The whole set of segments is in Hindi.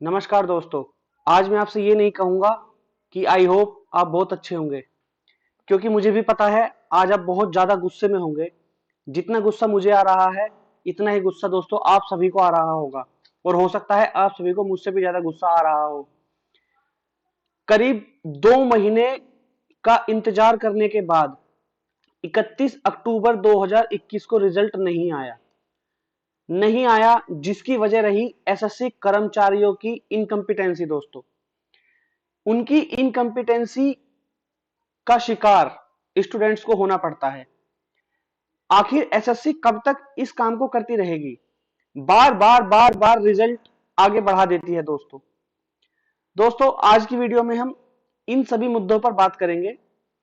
नमस्कार दोस्तों। आज मैं आपसे ये नहीं कहूंगा कि आई होप आप बहुत अच्छे होंगे, क्योंकि मुझे भी पता है आज आप बहुत ज्यादा गुस्से में होंगे। जितना गुस्सा मुझे आ रहा है इतना ही गुस्सा दोस्तों आप सभी को आ रहा होगा, और हो सकता है आप सभी को मुझसे भी ज्यादा गुस्सा आ रहा हो। करीब 2 महीने का इंतजार करने के बाद 31 अक्टूबर 2021 को रिजल्ट नहीं आया, जिसकी वजह रही एसएससी कर्मचारियों की इनकम्पिटेंसी। दोस्तों, उनकी इनकम्पिटेंसी का शिकार स्टूडेंट्स को होना पड़ता है। आखिर एसएससी कब तक इस काम को करती रहेगी? बार बार बार बार रिजल्ट आगे बढ़ा देती है। दोस्तों, आज की वीडियो में हम इन सभी मुद्दों पर बात करेंगे,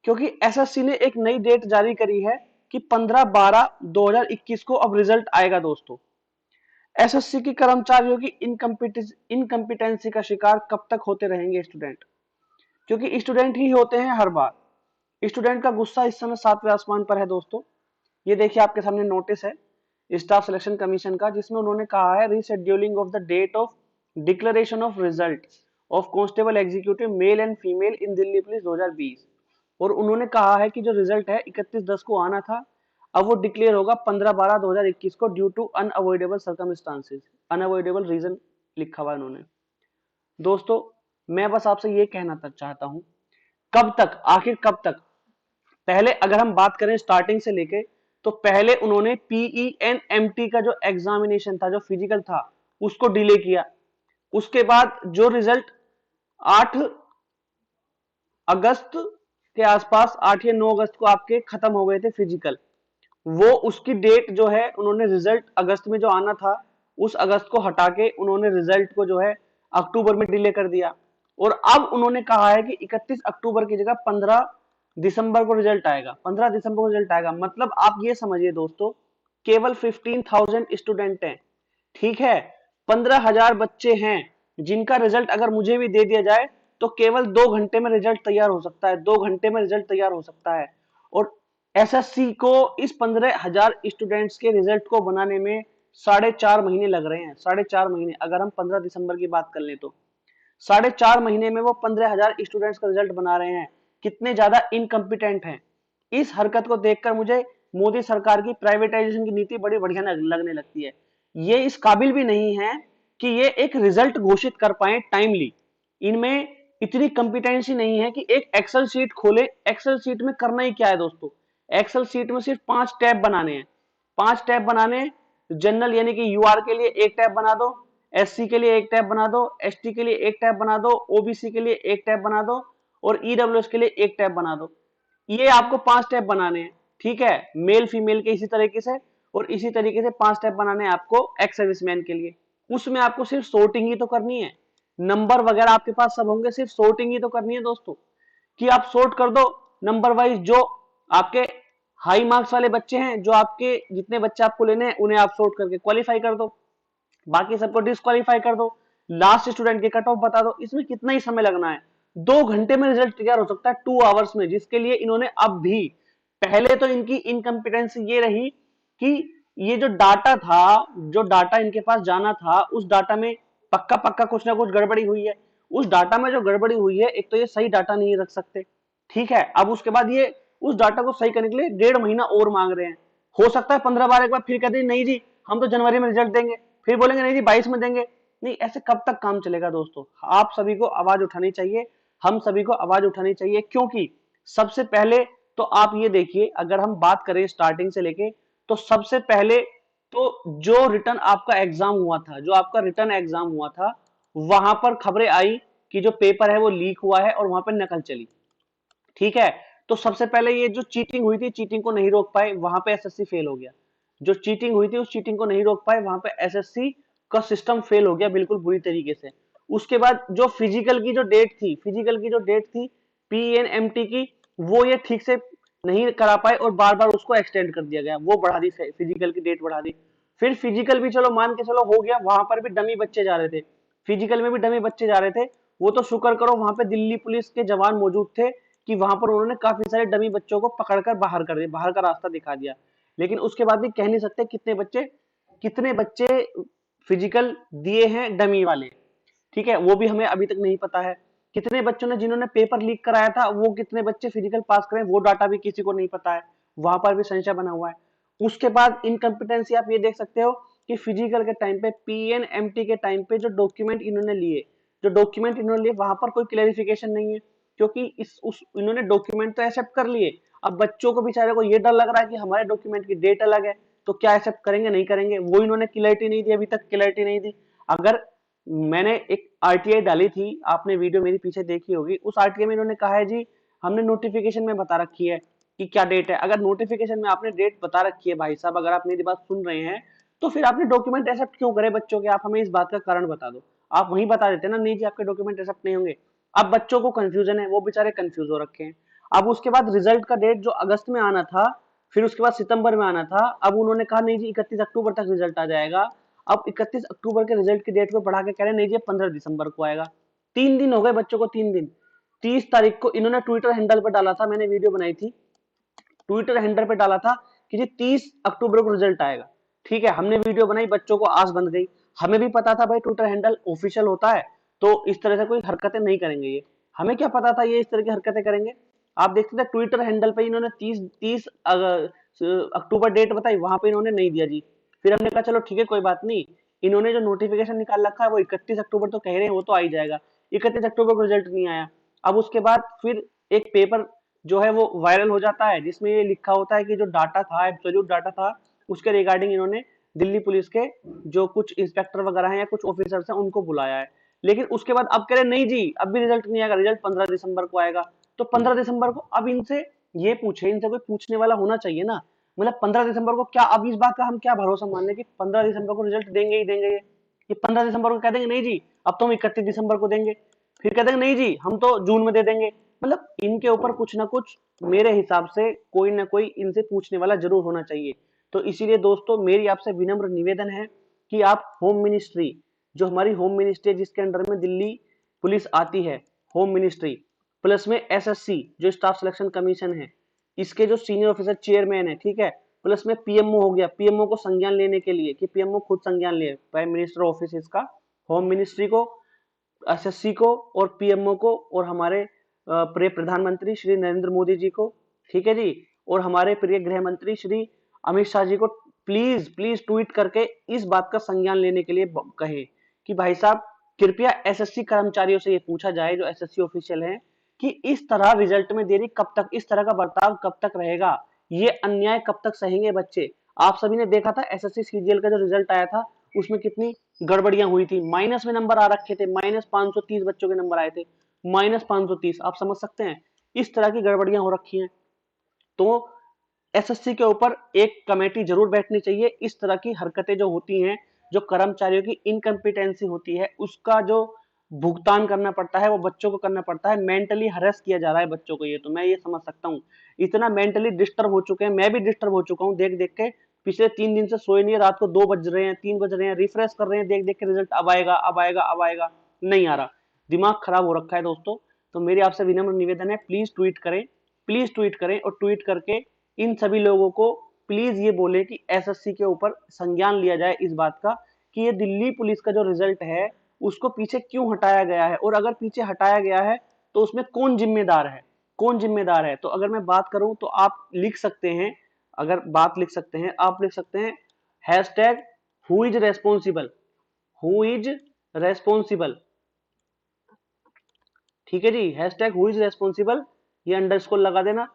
क्योंकि एसएससी ने एक नई डेट जारी करी है कि 15/12/2021 को अब रिजल्ट आएगा। दोस्तों, एसएससी की कर्मचारियों की इनकम्पिटेंसी का शिकार कब तक होते रहेंगे स्टूडेंट? क्योंकि स्टूडेंट ही होते हैं हर बार। स्टूडेंट का गुस्सा इस समय 7वें आसमान पर है। दोस्तों, ये देखिए, आपके सामने नोटिस है स्टाफ सिलेक्शन कमीशन का, जिसमें उन्होंने कहा है rescheduling of the date of declaration of result of constable executive male and female in Delhi police 2020। और उन्होंने कहा है कि जो रिजल्ट है 31/10 को आना था, अब वो डिक्लेयर होगा 15/12/2021 को due to unavoidable circumstances. Unavoidable reason लिखा हुआ है उन्होंने। दोस्तों, मैं बस आपसे ये कहना चाहता हूं, कब तक, आखिर कब तक? पहले अगर हम बात करें स्टार्टिंग से लेके, तो पहले उन्होंने PENMT का जो एग्जामिनेशन था, जो फिजिकल था, उसको डिले किया। उसके बाद जो रिजल्ट 8 अगस्त के आसपास, 8 या 9 अगस्त को आपके खत्म हो गए थे फिजिकल, वो उसकी डेट जो है उन्होंने रिजल्ट अगस्त में जो आना था उस अगस्त को हटा के उन्होंने रिजल्ट को जो है अक्टूबर में डिले कर दिया। और अब उन्होंने कहा है कि 31 अक्टूबर की जगह 15 दिसंबर को रिजल्ट आएगा। 15 दिसंबर को रिजल्ट आएगा, मतलब आप ये समझिए दोस्तों, केवल 15,000 स्टूडेंट हैं, ठीक है, 15,000 बच्चे हैं, जिनका रिजल्ट अगर मुझे भी दे दिया जाए तो केवल 2 घंटे में रिजल्ट तैयार हो सकता है। 2 घंटे में रिजल्ट तैयार हो सकता है। और एसएससी को इस 15,000 स्टूडेंट्स के रिजल्ट को बनाने में 4.5 महीने लग रहे हैं। 4.5 महीने, अगर हम 15 दिसंबर की बात कर लें तो 4.5 महीने में वो 15,000 स्टूडेंट्स का रिजल्ट बना रहे हैं। कितने ज्यादा इनकम्पिटेंट हैं। इस हरकत को देखकर मुझे मोदी सरकार की प्राइवेटाइजेशन की नीति बड़ी बढ़िया लगने लगती है। ये इस काबिल भी नहीं है कि ये एक रिजल्ट घोषित कर पाए टाइमली। इनमें इतनी कंपिटेंसी नहीं है कि एक एक्सेल शीट खोले। एक्सेल शीट में करना ही क्या है दोस्तों? एक्सेल शीट में सिर्फ 5 टैब बनाने हैं। 5 टैब बनाने, जनरल यानी कि यूआर के लिए एक टैब बना दो, एससी के लिए एक टैब बना दो, एसटी के लिए एक टैब बना दो, ओबीसी के लिए एक टैब बना दो, और ईडब्ल्यूएस के लिए एक टैब बना दो। ये आपको 5 टैब बनाने हैं, ठीक है, मेल फीमेल के इसी तरीके से। और इसी तरीके से 5 टैब बनाने हैं आपको एक्स सर्विसमैन के लिए। उसमें आपको सिर्फ सोर्टिंग ही तो करनी है। नंबर वगैरह आपके पास सब होंगे, सिर्फ सोर्टिंग ही तो करनी है दोस्तों, कि आप सोर्ट कर दो नंबर वाइज। जो आपके हाई मार्क्स वाले बच्चे हैं, जो आपके जितने बच्चे आपको लेने हैं, उन्हें आप सोर्ट करके क्वालिफाई कर दो, बाकी सबको डिस्क्वालीफाई कर दो। लास्ट स्टूडेंट के कट ऑफ बता दो। इसमें कितना ही समय लगना है? 2 घंटे में रिजल्ट तैयार हो सकता है, 2 आवर्स में, जिसके लिए इन्होंने अब भी, पहले तो इनकी इनकम्पिटेंसी ये रही कि ये जो डाटा था, जो डाटा इनके पास जाना था, उस डाटा में पक्का पक्का कुछ ना कुछ गड़बड़ी हुई है। उस डाटा में जो गड़बड़ी हुई है, एक तो ये सही डाटा नहीं रख सकते, ठीक है। अब उसके बाद ये उस डाटा को सही करने के लिए 1.5 महीना और मांग रहे हैं। हो सकता है 15 बार एक बार फिर कहते हैं नहीं जी हम तो जनवरी में रिजल्ट देंगे, फिर बोलेंगे नहीं जी 22 में देंगे। नहीं, ऐसे कब तक काम चलेगा दोस्तों? आप सभी को आवाज उठानी चाहिए, हम सभी को आवाज उठानी चाहिए, क्योंकि सबसे पहले तो आप ये देखिए, अगर हम बात करें स्टार्टिंग से लेके, तो सबसे पहले तो जो रिटर्न आपका एग्जाम हुआ था, जो आपका रिटर्न एग्जाम हुआ था, वहां पर खबरें आई कि जो पेपर है वो लीक हुआ है और वहां पर नकल चली, ठीक है। तो सबसे पहले ये जो चीटिंग हुई थी, चीटिंग को नहीं रोक पाए, वहां पे एसएससी फेल हो गया। जो चीटिंग हुई थी उस चीटिंग को नहीं रोक पाए, वहां पे एसएससी का सिस्टम फेल हो गया बिल्कुल बुरी तरीके से। उसके बाद जो फिजिकल की जो डेट थी, पीएनएमटी की, वो ये ठीक से नहीं करा पाए और बार बार उसको एक्सटेंड कर दिया गया, वो बढ़ा दी, फिजिकल की डेट बढ़ा दी। फिर फिजिकल भी चलो मान के चलो हो गया, वहां पर भी डमी बच्चे जा रहे थे, फिजिकल में भी डमी बच्चे जा रहे थे। वो तो शुक्र करो वहां पे दिल्ली पुलिस के जवान मौजूद थे कि वहां पर उन्होंने काफी सारे डमी बच्चों को पकड़कर बाहर कर दिया, बाहर का रास्ता दिखा दिया। लेकिन उसके बाद भी कह नहीं सकते कितने बच्चे फिजिकल दिए हैं डमी वाले, ठीक है, वो भी हमें अभी तक नहीं पता है। कितने बच्चों ने जिन्होंने पेपर लीक कराया था वो कितने बच्चे फिजिकल पास करें वो डाटा भी किसी को नहीं पता है, वहां पर भी संशय बना हुआ है। उसके बाद इनकम्पिटेंसी आप ये देख सकते हो कि फिजिकल के टाइम पे पीएनएमटी के टाइम पे जो डॉक्यूमेंट इन्होंने लिए, वहां पर कोई क्लेरिफिकेशन नहीं है, क्योंकि इस उस इन्होंने डॉक्यूमेंट तो एक्सेप्ट कर लिए। अब बच्चों को बेचारे को ये डर लग रहा है कि हमारे डॉक्यूमेंट की डेट अलग है, तो क्या एक्सेप्ट करेंगे नहीं करेंगे, वो इन्होंने क्लैरिटी नहीं दी, अभी तक क्लैरिटी नहीं दी। अगर मैंने एक आरटीआई डाली थी, आपने वीडियो मेरी पीछे देखी होगी, उस आरटीआई में इन्होंने कहा है जी हमने नोटिफिकेशन में बता रखी है कि क्या डेट है। अगर नोटिफिकेशन में आपने डेट बता रखी है भाई साहब, अगर आप मेरी बात सुन रहे हैं, तो फिर आपने डॉक्यूमेंट एक्सेप्ट क्यों करे बच्चों के? आप हमें इस बात का कारण बता दो। आप वहीं बता देते ना, नहीं जी आपके डॉक्यूमेंट एक्सेप्ट नहीं होंगे। अब बच्चों को कंफ्यूजन है, वो बेचारे कंफ्यूज हो रखे हैं। अब उसके बाद रिजल्ट का डेट जो अगस्त में आना था, फिर उसके बाद सितंबर में आना था, अब उन्होंने कहा नहीं जी 31 अक्टूबर तक रिजल्ट आ जाएगा। अब 31 अक्टूबर के रिजल्ट की डेट को बढ़ा के कह रहे हैं नहीं जी 15 दिसंबर को आएगा। 3 दिन हो गए बच्चों को, 3 दिन। 30 तारीख को इन्होंने ट्विटर हैंडल पर डाला था, मैंने वीडियो बनाई थी, ट्विटर हैंडल पे डाला था कि जी 30 अक्टूबर को रिजल्ट आएगा। ठीक है, हमने वीडियो बनाई, बच्चों को आस बंध गई। हमें भी पता था भाई ट्विटर हैंडल ऑफिशियल होता है, तो इस तरह से कोई हरकतें नहीं करेंगे ये। हमें क्या पता था ये इस तरह की हरकतें करेंगे। आप देखते थे ट्विटर हैंडल पे इन्होंने 30 अक्टूबर डेट बताई, वहां पे इन्होंने नहीं दिया जी। फिर हमने कहा चलो ठीक है कोई बात नहीं, इन्होंने जो नोटिफिकेशन निकाल रखा है वो 31 अक्टूबर तो कह रहे हैं, वो तो आ ही जाएगा। 31 अक्टूबर को रिजल्ट नहीं आया। अब उसके बाद फिर एक पेपर जो है वो वायरल हो जाता है, जिसमें ये लिखा होता है कि जो डाटा था, एब्सोल्यूट डाटा था, उसके रिगार्डिंग इन्होंने दिल्ली पुलिस के जो कुछ इंस्पेक्टर वगैरह हैं या कुछ ऑफिसर्स हैं उनको बुलाया है। लेकिन उसके बाद अब कह रहे नहीं जी अब भी रिजल्ट नहीं आएगा, रिजल्ट 15 दिसंबर को आएगा। तो 15 दिसंबर को अब इनसे ये पूछे, इनसे कोई पूछने वाला होना चाहिए ना। मतलब 15 दिसंबर को क्या, अब इस बात का हम क्या भरोसा मान लें कि 15 दिसंबर को रिजल्ट देंगे ही देंगे ये 15 दिसंबर को कह देंगे नहीं जी अब तो हम 31 दिसंबर को देंगे, फिर कह देंगे नहीं जी हम तो जून में दे देंगे। मतलब इनके ऊपर कुछ ना कुछ मेरे हिसाब से कोई ना कोई इनसे पूछने वाला जरूर होना चाहिए। तो इसीलिए दोस्तों मेरी आपसे विनम्र निवेदन है कि आप होम मिनिस्ट्री, जो हमारी होम मिनिस्ट्री है जिसके अंडर में दिल्ली पुलिस आती है, होम मिनिस्ट्री प्लस में एसएससी जो स्टाफ सिलेक्शन कमीशन है, इसके जो सीनियर ऑफिसर चेयरमैन है, ठीक है, प्लस में पीएमओ हो गया, पीएमओ को संज्ञान लेने के लिए कि पीएमओ खुद संज्ञान ले, प्राइम मिनिस्टर ऑफिस इसका, होम मिनिस्ट्री को, एसएससी को और पीएमओ को और हमारे प्रिय प्रधानमंत्री श्री नरेंद्र मोदी जी को, ठीक है जी, और हमारे प्रिय गृह मंत्री श्री अमित शाह जी को प्लीज प्लीज ट्वीट करके इस बात का संज्ञान लेने के लिए कहे कि भाई साहब कृपया एसएससी कर्मचारियों से ये पूछा जाए जो एसएससी ऑफिशियल हैं कि इस तरह रिजल्ट में देरी कब तक, इस तरह का बर्ताव कब तक रहेगा, ये अन्याय कब तक सहेंगे बच्चे। आप सभी ने देखा था एसएससी सीजीएल का जो रिजल्ट आया था उसमें कितनी गड़बड़ियां हुई थी, माइनस में नंबर आ रखे थे, -530 बच्चों के नंबर आए थे, -530। आप समझ सकते हैं इस तरह की गड़बड़ियां हो रखी हैं। तो एसएससी के ऊपर एक कमेटी जरूर बैठनी चाहिए। इस तरह की हरकतें जो होती हैं, जो कर्मचारियों की इनकम्पिटेंसी होती है, उसका जो भुगतान करना पड़ता है वो बच्चों को करना पड़ता है। मेंटली हरेस किया जा रहा है बच्चों को, ये तो मैं ये समझ सकता हूँ। इतना मेंटली डिस्टर्ब हो चुके हैं, मैं भी डिस्टर्ब हो चुका हूँ देख देख के। पिछले 3 दिन से सोए नहीं, रात को 2 बज रहे हैं, 3 बज रहे हैं, रिफ्रेश कर रहे हैं देख देख के रिजल्ट अब आएगा अब आएगा अब आएगा, नहीं आ रहा। दिमाग खराब हो रखा है दोस्तों। तो मेरी आपसे विनम्र निवेदन है, प्लीज ट्वीट करें, प्लीज ट्वीट करें, और ट्वीट करके इन सभी लोगों को प्लीज ये बोले कि एसएससी के ऊपर संज्ञान लिया जाए इस बात का कि ये दिल्ली पुलिस का जो रिजल्ट है उसको पीछे क्यों हटाया गया है, और अगर पीछे हटाया गया है तो उसमें कौन जिम्मेदार है, कौन जिम्मेदार है। तो अगर मैं बात करूं तो आप लिख सकते हैं, अगर बात लिख सकते हैं, आप लिख सकते हैं hashtag who is responsible, who is responsible, ठीक है जी, हैशटैग हु इज रेस्पॉन्सिबल, ये अंडरस्कोर लगा देना,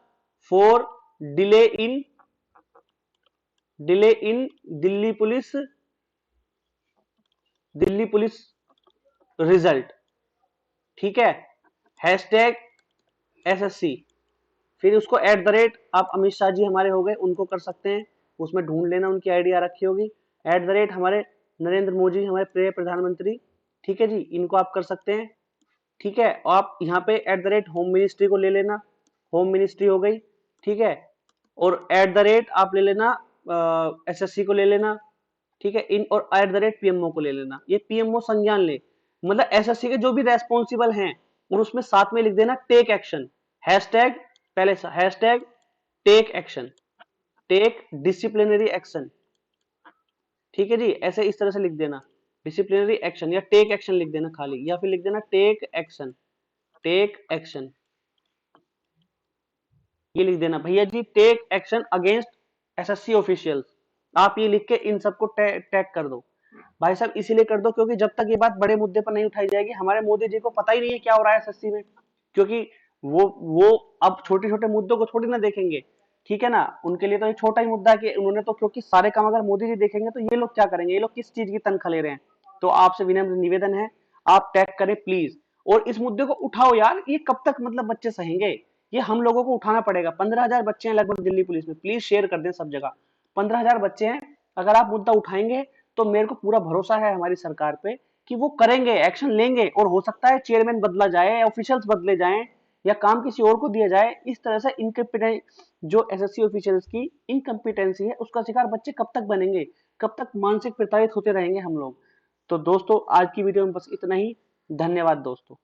for delay in Delhi police, Delhi police result, ठीक है, हैशटैग एसएससी, फिर उसको @ आप अमित शाह जी हमारे हो गए उनको कर सकते हैं, उसमें ढूंढ लेना उनकी आईडी आ रखी होगी, @ हमारे नरेंद्र मोदी हमारे प्रिय प्रधानमंत्री, ठीक है जी, इनको आप कर सकते हैं, ठीक है। और आप यहाँ पे @ होम मिनिस्ट्री को ले लेना, होम मिनिस्ट्री हो गई, ठीक है, और आप ले लेना एसएससी को ले लेना, ठीक है, इन और @पीएमओ को ले लेना, ये पीएमओ संज्ञान ले, मतलब एसएससी के जो भी रेस्पॉन्सिबल हैं और उसमें साथ में लिख देना टेक एक्शन, हैशटैग पहले hashtag take action, take disciplinary action, ठीक है जी, ऐसे इस तरह से लिख देना। डिसिप्लिनरी एक्शन या टेक एक्शन लिख देना खाली, या फिर लिख देना टेक एक्शन, टेक एक्शन, ये लिख देना भैया जी, take action against SSC officials. आप ये लिख के इन सबको टैग कर दो भाई साहब, इसीलिए कर दो क्योंकि जब तक ये बात बड़े मुद्दे पर नहीं उठाई जाएगी, हमारे मोदी जी को पता ही नहीं है क्या हो रहा है एसएससी में, क्योंकि वो अब छोटे छोटे मुद्दों को थोड़ी ना देखेंगे, ठीक है ना, उनके लिए तो ये छोटा ही मुद्दा है कि उन्होंने तो, क्योंकि सारे काम अगर मोदी जी देखेंगे तो ये लोग क्या करेंगे, ये लोग किस चीज की तनख्वाह ले रहे हैं। तो आपसे विनम्र निवेदन है, आप टैग करें प्लीज, और इस मुद्दे को उठाओ यार, ये कब तक मतलब बच्चे सहेंगे, ये हम लोगों को उठाना पड़ेगा। 15,000 बच्चे हैं लगभग दिल्ली पुलिस में, प्लीज शेयर कर दें सब जगह, 15,000 बच्चे हैं, अगर आप मुद्दा उठाएंगे तो मेरे को पूरा भरोसा है हमारी सरकार पे कि वो करेंगे, एक्शन लेंगे, और हो सकता है चेयरमैन बदला जाए, ऑफिशियल्स बदले जाएं, या काम किसी और को दिया जाए। इस तरह से इनकम्पिटेंट जो एसएससी ऑफिशियल्स की इनकम्पिटेंसी है उसका शिकार बच्चे कब तक बनेंगे, कब तक मानसिक प्रताड़ित होते रहेंगे हम लोग। तो दोस्तों आज की वीडियो में बस इतना ही, धन्यवाद दोस्तों।